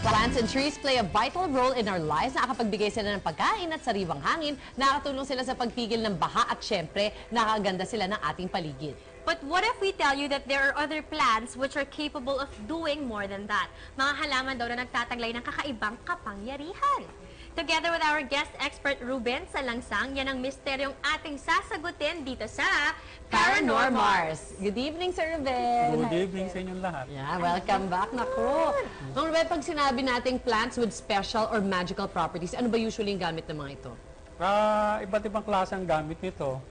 Plants and trees play a vital role in our lives. Nakakapagbigay sila ng pagkain at sariwang hangin. Nakakatulong sila sa pagpigil ng baha at syempre, nakakaganda sila ng ating paligid. But what if we tell you that there are other plants which are capable of doing more than that? Mga halaman daw na nagtataglay ng kakaibang kapangyarihan. Together with our guest expert Ruben Salangsang, yan ang misteryong ating sasagutin dito sa Paranormars. Good evening, Sir Ruben. Good evening sa inyong lahat. Yeah, welcome back. Naku. Mang Ruben, pag sinabi nating plants with special or magical properties, ano ba usually yung gamit ng mga ito? Iba't ibang klase ang gamit nito.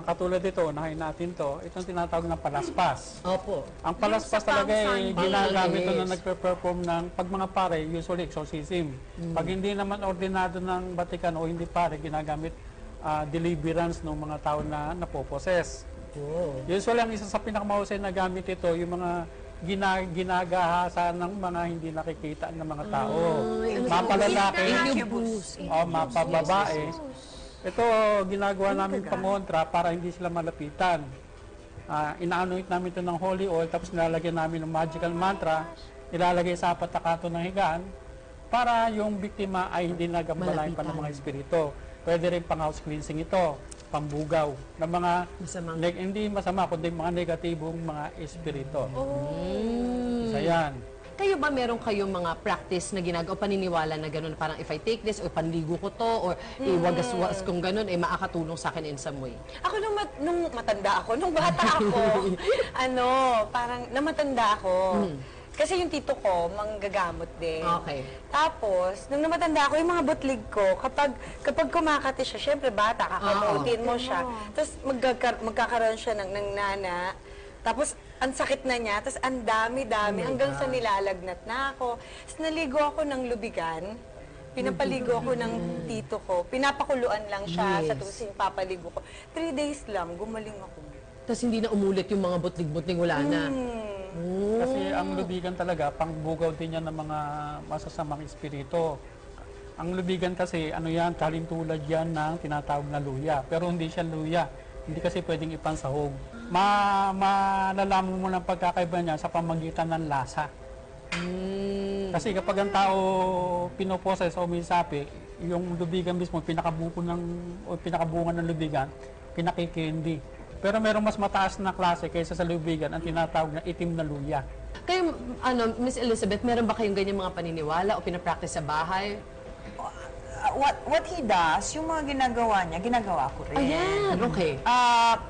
Katulad dito, unahin natin to. Itong tinatawag na palaspas. Opo. Ang palaspas talaga ay ginagamit ito na nagpe-perform ng pag mga pare, usually exorcism. Pag hindi naman ordinado ng Vatican o hindi pare, ginagamit deliverance ng mga tao na napoposes. Oh. Usually, ang isa sa pinakamahusay na gamit ito, yung mga ginagahasa ng mga hindi nakikita ng mga tao. Mapalalaki, mapababae. Ito, ginagawa namin pangontra para hindi sila malapitan. Ina-anoint namin ito ng holy oil, tapos nilalagyan namin ng magical mantra, ilalagay sa apat na kanto ng higaan, para yung biktima ay hindi nagambalain pa ng mga espiritu. Pwede rin pang house cleansing ito, pambugaw, ng mga, hindi masama, kundi mga negatibong mga espiritu. Isa yan. Kayo ba meron kayong mga practice na ginagawa o paniniwala na gano'n, parang if I take this, o panligo ko to, or iwagas-wagas kung gano'n, ay makakatulong sa akin in some way? Ako nung matanda ako, nung bata ako, parang namatanda ako. Kasi yung tito ko, manggagamot din. Okay. Tapos, nung namatanda ako, yung mga butlig ko, kapag kumakati siya, syempre bata, kakamutin mo siya. Tapos magkakaroon siya ng nana. Tapos, ang sakit na niya, tapos ang dami-dami, hanggang sa nilalagnat na ako. Tapos naligo ako ng lubigan, pinapaligo ako ng tito ko, pinapakuluan lang siya sa tusin, papaligo ko. 3 days lang, gumaling ako. Tapos hindi na umulit yung mga butlig-butlig, wala na. Kasi ang lubigan talaga, pangbugaw din yan ng mga masasamang espiritu. Ang lubigan kasi, kalintulad yan ng tinatawag na luya. Pero hindi siya luya. Hindi kasi pwedeng ipansahog. Malalaman mo ng pagkakaiba niya sa pamagitan ng lasa. Kasi kapag ang tao pinoposes o umisapi, yung lubigan mismo, pinakabungan ng lubigan, pinakikendi. Pero merong mas mataas na klase kaysa sa lubigan, ang tinatawag na itim na luya. Kayo, Miss Elizabeth, meron ba kayong ganyan mga paniniwala o pinapractice sa bahay? What he does, yung mga ginagawa niya, ginagawa ko rin. Ayan, okay.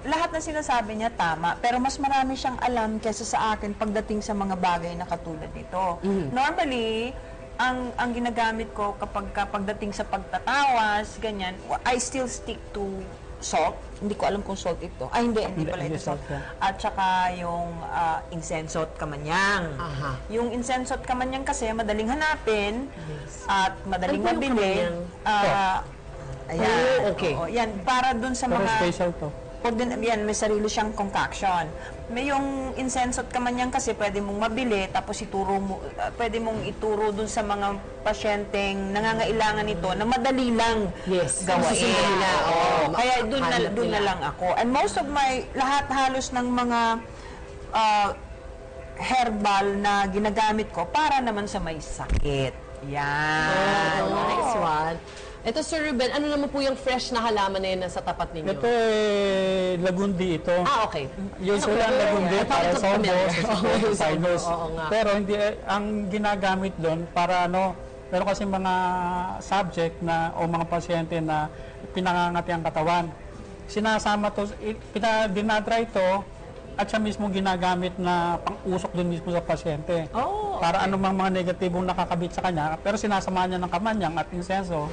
Lahat na sinasabi niya tama, pero mas marami siyang alam kaysa sa akin pagdating sa mga bagay na katulad nito. Normally, ang ginagamit ko pagdating sa pagtatawas, ganyan, I still stick to salt. Hindi ko alam kung salt ito. Hindi pala ito salt. At saka yung incense at kamanyang. Yung incense at kamanyang kasi madaling hanapin at madaling mabili. Ayan. Okay. Yan, para dun sa Pero mga... special to. Yan, may sarili siyang concoction. May yung incense at kamanyang kasi pwede mong mabili, tapos pwede mong ituro dun sa mga pasyenteng nangangailangan nito na madali lang gawain. Kaya dun na lang ako. And most of lahat halos ng mga herbal na ginagamit ko para naman sa may sakit. Yan. Nice one. Ito, Sir Ruben, ano naman po yung fresh na halaman na yun sa tapat ninyo? Ito lagundi ito. Okay. Usually ang lagundi para sa sinus. Pero hindi, ang ginagamit doon para meron kasi mga subject o mga pasyente na pinangangati ang katawan. Sinasama to, dinadry ito, at siya mismo ginagamit na pang-usok doon mismo sa pasyente. Para anumang mga negatibong nakakabit sa kanya, pero sinasama niya ng kamanyang at insenso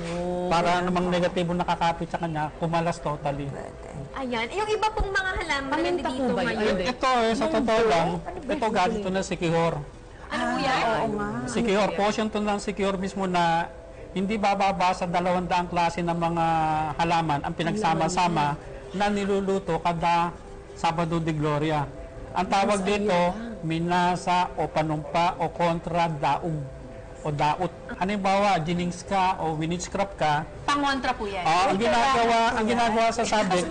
para anumang negatibong nakakapit sa kanya, kumalas totally. Ayan. Yung iba pong mga halaman na dito ngayon. Ito, sa totoo lang, ito galing to na sikihor. Ano po yan? Sikihor, portion to ng sikihor mismo na hindi bababa sa 200 klase ng mga halaman ang pinagsama-sama na niluluto kada Sabado de Gloria. Ang tawag dito, minasa o panumpa o kontra daog o daot. Halimbawa, ginings ka o winitchcraft ka. Pangontra po yan. Ang ginagawa sa subject,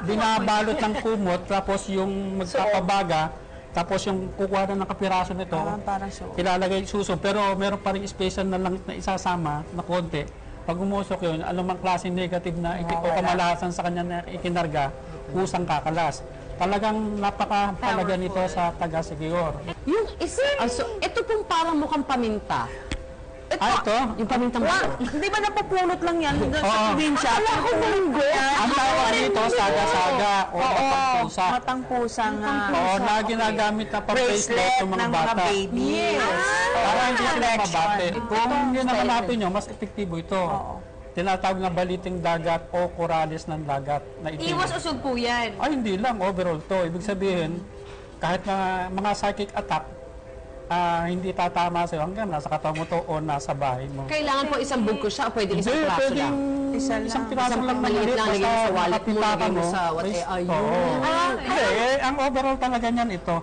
binabalot ng kumot, tapos yung magpapabaga, Tapos yung kukuha na ng kapiraso nito, Parang so. ilalagay suso, pero meron pa rin special na langit na isasama na konti. Pag umusok yun, anumang klaseng negative na o kamalasan sa kanya na ikinarga, kusang kakalas. Talagang napaka-talaga nito sa taga-Siquijor. Yung isa, ito pong parang mukhang paminta. Ito? Yung pamintang bato. Di ba napupulot lang yan doon sa Oo. probinsya? Akala ko munggo. Ang tawag nito, saga-saga o matang-pusa. Matang pusa nga. Oo, na ginagamit na pa-bracelet Bracelet ng mga ng mga bata. baby. Para hindi sila Protection. mabate. Kung Ito, ginagamapin nyo, mas epektibo ito. Tinatawag na baliting dagat o corales ng dagat na itim. Iwas usog po yan. Ay, hindi lang. Overall to. Ibig sabihin, kahit na mga psychic attack, hindi tatama sa'yo hanggang nasa katawan mo to o nasa bahay mo. Kailangan po isang bugko siya o pwede isang Hindi, praso pwedeng lang? isang piraso Isang lang maliit lang, lagay mo sa wallet mo, lagay mo sa ayun. Oo. Hindi, ang overall talaga niyan ito.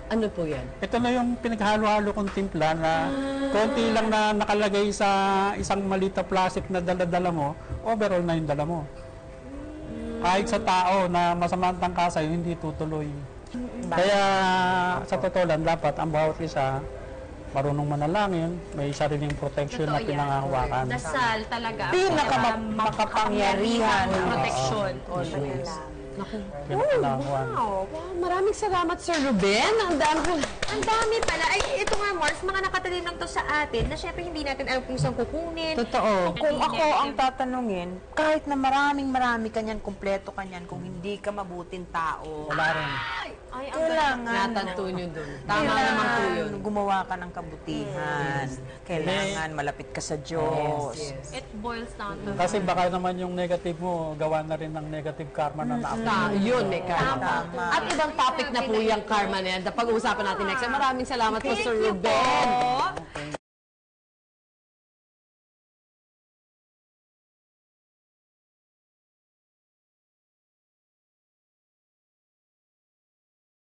Ano po yan? Ito na yung pinaghalo-halo kong timpla na konti lang na nakalagay sa isang maliit na plastic na dala-dala mo, overall na yung dala mo. Kahit sa tao na masamang tangka sa'yo, hindi tutuloy. Kaya sa totoo lang, dapat ang bawat isa marunong manalangin, may sariling protection na Totoo yan. pinangahawakan. Dasal talaga. Pinakamakapangyarihan. Protection. Always. Pinangahawakan. Wow, maraming salamat, Sir Ruben. Ang dami ko. Ang dami pala. Ay, ito nga, Mars, mga nakatanim lang to sa atin na syempre hindi natin alam kung saan kukunin. Totoo. Kung ako ang tatanungin, kahit na marami kanyan, kumpleto kanyan, kung hindi ka mabuting tao, Wala rin. Ay, ang kailangan, Natanto nyo dun. Tama naman po yun. gumawa ka ng kabutihan. Kailangan malapit ka sa Diyos. It boils down to Kasi baka naman yung negative mo, gawa na rin ng negative karma na naapit. Yun, may karma. At ibang topic na po yung karma na yan. Pag-uusapan natin next time. Maraming salamat po, Sir Ruben.